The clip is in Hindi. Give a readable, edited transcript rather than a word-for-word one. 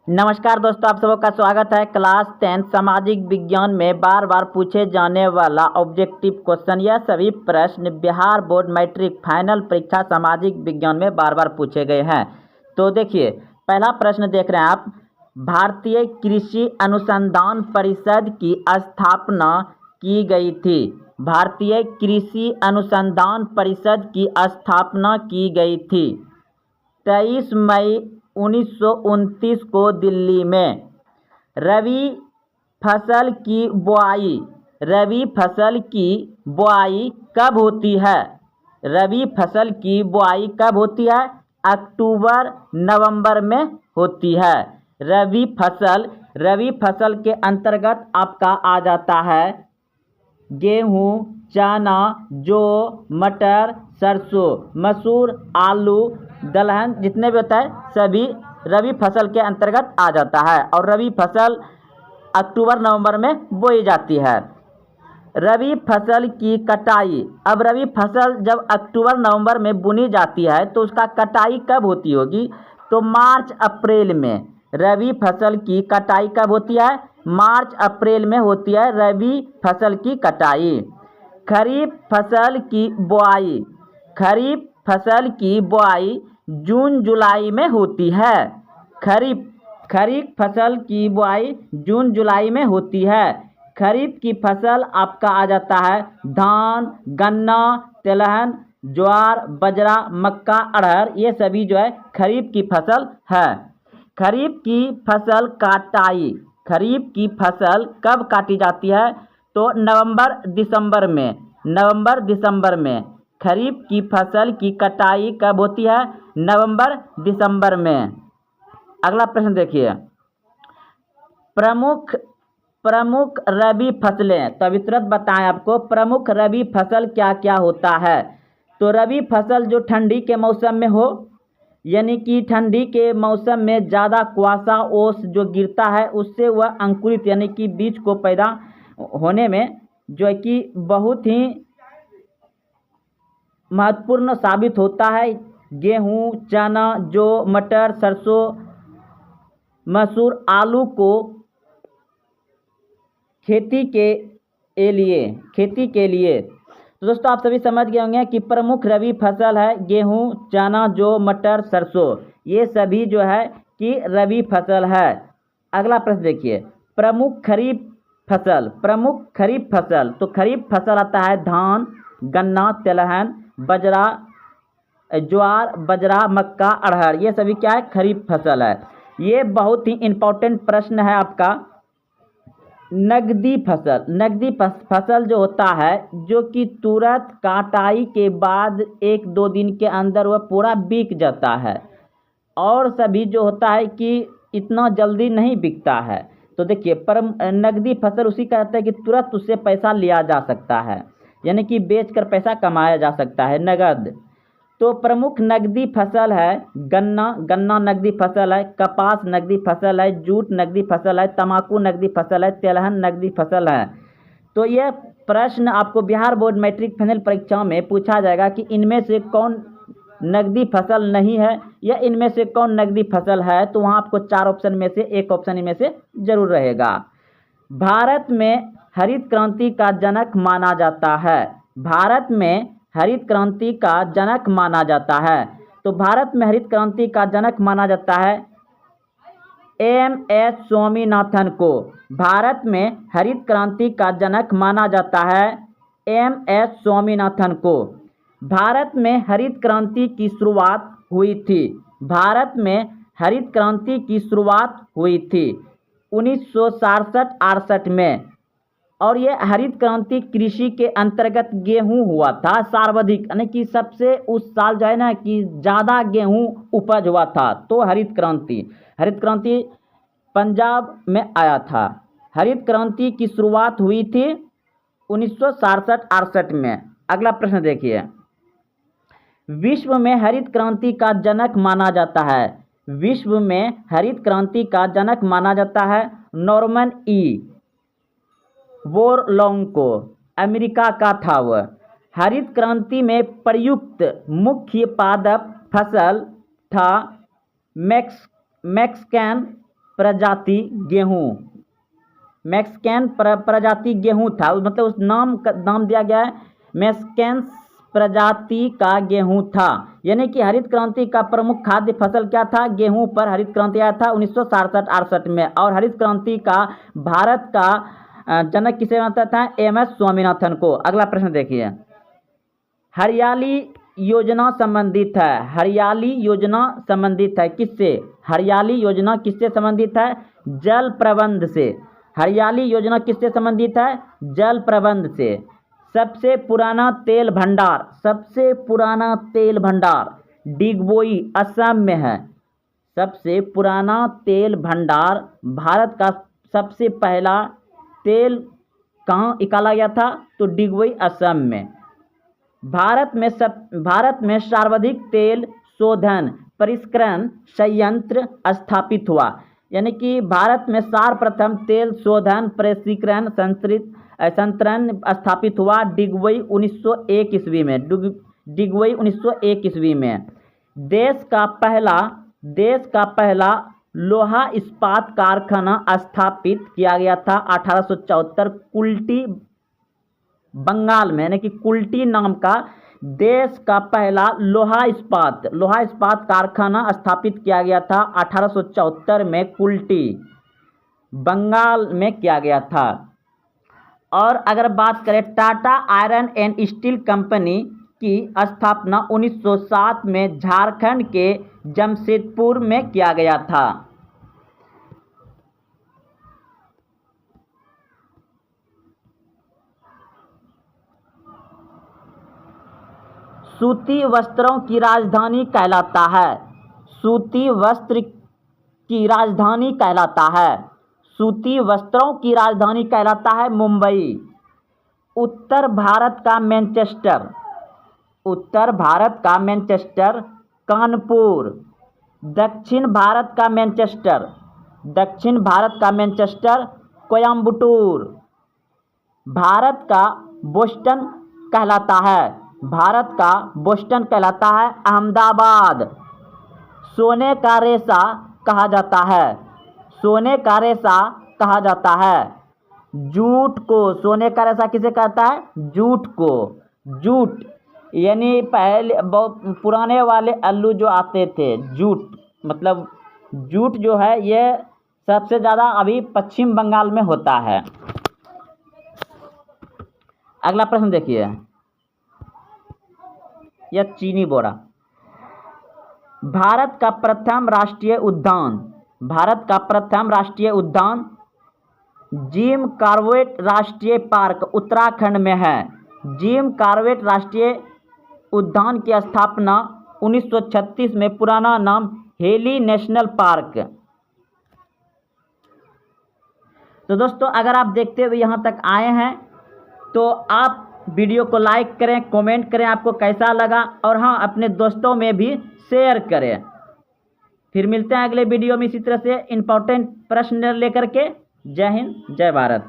नमस्कार दोस्तों, आप सबका स्वागत है। क्लास 10 सामाजिक विज्ञान में बार बार पूछे जाने वाला ऑब्जेक्टिव क्वेश्चन। यह सभी प्रश्न बिहार बोर्ड मैट्रिक फाइनल परीक्षा सामाजिक विज्ञान में बार बार पूछे गए हैं। तो देखिए, पहला प्रश्न देख रहे हैं आप। भारतीय कृषि अनुसंधान परिषद की स्थापना की गई थी। भारतीय कृषि अनुसंधान परिषद की स्थापना की गई थी 23 मई 1929 को दिल्ली में। रबी फसल की बुआई कब होती है? रबी फसल की बुआई कब होती है? अक्टूबर नवंबर में होती है। रबी फसल के अंतर्गत आपका आ जाता है गेहूँ, चना, जौ, मटर, सरसों, मसूर, आलू, दलहन, जितने भी होता है सभी रबी फसल के अंतर्गत आ जाता है। और रबी फसल अक्टूबर नवंबर में बोई जाती है। रबी फसल की कटाई, अब रबी फसल जब अक्टूबर नवंबर में बुनी जाती है तो उसका कटाई कब होती होगी? तो मार्च अप्रैल में। रबी फसल की कटाई कब होती है? मार्च अप्रैल में होती है रबी फसल की कटाई। खरीफ फसल की बुआई जून जुलाई में होती है। खरीफ फसल की बुआई जून जुलाई में होती है। खरीफ की फसल आपका आ जाता है धान, गन्ना, तिलहन, ज्वार, बाजरा, मक्का, अरहर, ये सभी जो है खरीफ की फसल है। खरीफ की फसल कब काटी जाती है? तो नवंबर दिसंबर में। खरीफ की फसल की कटाई कब होती है? नवंबर दिसंबर में। अगला प्रश्न देखिए, प्रमुख रबी फसलें। तो अभी तुरंत बताएं आपको प्रमुख रबी फसल क्या क्या होता है। तो रबी फसल जो ठंडी के मौसम में हो, यानी कि ठंडी के मौसम में ज़्यादा कुआसा ओस जो गिरता है उससे वह अंकुरित यानी कि बीज को पैदा होने में जो है कि बहुत ही महत्वपूर्ण साबित होता है। गेहूँ, चना, जौ, मटर, सरसों, मसूर, आलू को खेती के लिए। तो दोस्तों आप सभी समझ गए होंगे कि प्रमुख रबी फसल है गेहूँ, चना, जौ, मटर, सरसों, ये सभी जो है कि रबी फसल है। अगला प्रश्न देखिए, प्रमुख खरीफ फसल। तो खरीफ फसल आता है धान, गन्ना, तिलहन, बाजरा, ज्वार, बाजरा, मक्का, अरहर, ये सभी क्या है? खरीफ फसल है। ये बहुत ही इम्पोर्टेंट प्रश्न है आपका। नगदी फसल जो होता है जो कि तुरंत कटाई के बाद 1-2 दिन के अंदर वह पूरा बिक जाता है, और सभी जो होता है कि इतना जल्दी नहीं बिकता है। तो देखिए, नगदी फसल उसी का रहता है कि तुरंत उससे पैसा लिया जा सकता है, यानी कि बेचकर पैसा कमाया जा सकता है, नगद। तो प्रमुख नगदी फसल है गन्ना नगदी फसल है, कपास नगदी फसल है, जूट नगदी फसल है, तंबाकू नगदी फसल है, तिलहन नगदी फसल है। तो यह प्रश्न आपको बिहार बोर्ड मैट्रिक फाइनल परीक्षा में पूछा जाएगा कि इनमें से कौन नगदी फसल नहीं है या इनमें से कौन नगदी फसल है। तो वहाँ आपको 4 ऑप्शन में से एक ऑप्शन इनमें से जरूर रहेगा। भारत में हरित क्रांति का जनक माना जाता है। भारत में हरित क्रांति का जनक माना जाता है। तो भारत में हरित क्रांति का जनक माना जाता है एम.एस. स्वामीनाथन को। भारत में हरित क्रांति का जनक माना जाता है एम.एस. स्वामीनाथन को। भारत में हरित क्रांति की शुरुआत हुई थी। भारत में हरित क्रांति की शुरुआत हुई थी 1967-68 में। और ये हरित क्रांति कृषि के अंतर्गत गेहूं हुआ था सर्वाधिक, यानी कि सबसे उस साल जो है ना कि ज़्यादा गेहूं उपज हुआ था। तो हरित क्रांति पंजाब में आया था। हरित क्रांति की शुरुआत हुई थी 1967-68 में। अगला प्रश्न देखिए, विश्व में हरित क्रांति का जनक माना जाता है। विश्व में हरित क्रांति का जनक माना जाता है नॉर्मन ई. बोरलॉन्ग को, अमेरिका का था वह। हरित क्रांति में प्रयुक्त मुख्य पादप फसल था मैक्सकैन प्रजाति गेहूँ, मैक्सिकन प्रजाति गेहूँ था, मतलब उस नाम दिया गया है मैक्सिकन प्रजाति का गेहूँ था। यानी कि हरित क्रांति का प्रमुख खाद्य फसल क्या था? गेहूँ पर हरित क्रांति आया था 1967-68 में। और हरित क्रांति का भारत का जनक किसे मानता था? एम.एस. स्वामीनाथन को। अगला प्रश्न देखिए, हरियाली योजना संबंधित है। हरियाली योजना संबंधित है किससे? हरियाली योजना किससे संबंधित है? जल प्रबंध से। हरियाली योजना किससे संबंधित है? जल प्रबंध से। सबसे पुराना तेल भंडार, सबसे पुराना तेल भंडार डिगबोई असम में है। सबसे पुराना तेल भंडार, भारत का सबसे पहला तेल कहाँ निकाला गया था? तो डिगबोई असम में। भारत में सर्वाधिक तेल शोधन परिष्करण संयंत्र स्थापित हुआ। यानी कि भारत में सर्वप्रथम तेल शोधन परिष्करण संयंत्र स्थापित हुआ डिगबोई 1901 ईस्वी में। डिगबोई 1901 ईस्वी में। देश का पहला लोहा इस्पात कारखाना स्थापित किया गया था 1874 कुल्टी बंगाल में। यानी कि कुल्टी नाम का देश का पहला लोहा इस्पात कारखाना स्थापित किया गया था 1874 में कुल्टी बंगाल में किया गया था। और अगर बात करें Tata iron and steel company की स्थापना 1907 में झारखंड के जमशेदपुर में किया गया था। सूती वस्त्रों की राजधानी कहलाता है। सूती वस्त्र की राजधानी कहलाता है। सूती वस्त्रों की राजधानी कहलाता है मुंबई। उत्तर भारत का मैनचेस्टर कानपुर। दक्षिण भारत का मैनचेस्टर कोयम्बटूर। भारत का बोस्टन कहलाता है अहमदाबाद। सोने का रेशा कहा जाता है जूट को। सोने का रेशा किसे कहता है? जूट को। जूट यानी पहले बहुत पुराने वाले अल्लू जो आते थे, जूट मतलब जूट जो है ये सबसे ज़्यादा अभी पश्चिम बंगाल में होता है। अगला प्रश्न देखिए, यह चीनी बोरा। भारत का प्रथम राष्ट्रीय उद्यान जिम कॉर्बेट राष्ट्रीय पार्क उत्तराखंड में है। जिम कॉर्बेट राष्ट्रीय उद्यान की स्थापना 1936 में, पुराना नाम हेली नेशनल पार्क। तो दोस्तों, अगर आप देखते हुए यहाँ तक आए हैं तो आप वीडियो को लाइक करें, कमेंट करें आपको कैसा लगा, और हाँ, अपने दोस्तों में भी शेयर करें। फिर मिलते हैं अगले वीडियो में इसी तरह से इम्पोर्टेंट प्रश्न लेकर के। जय हिंद, जय भारत।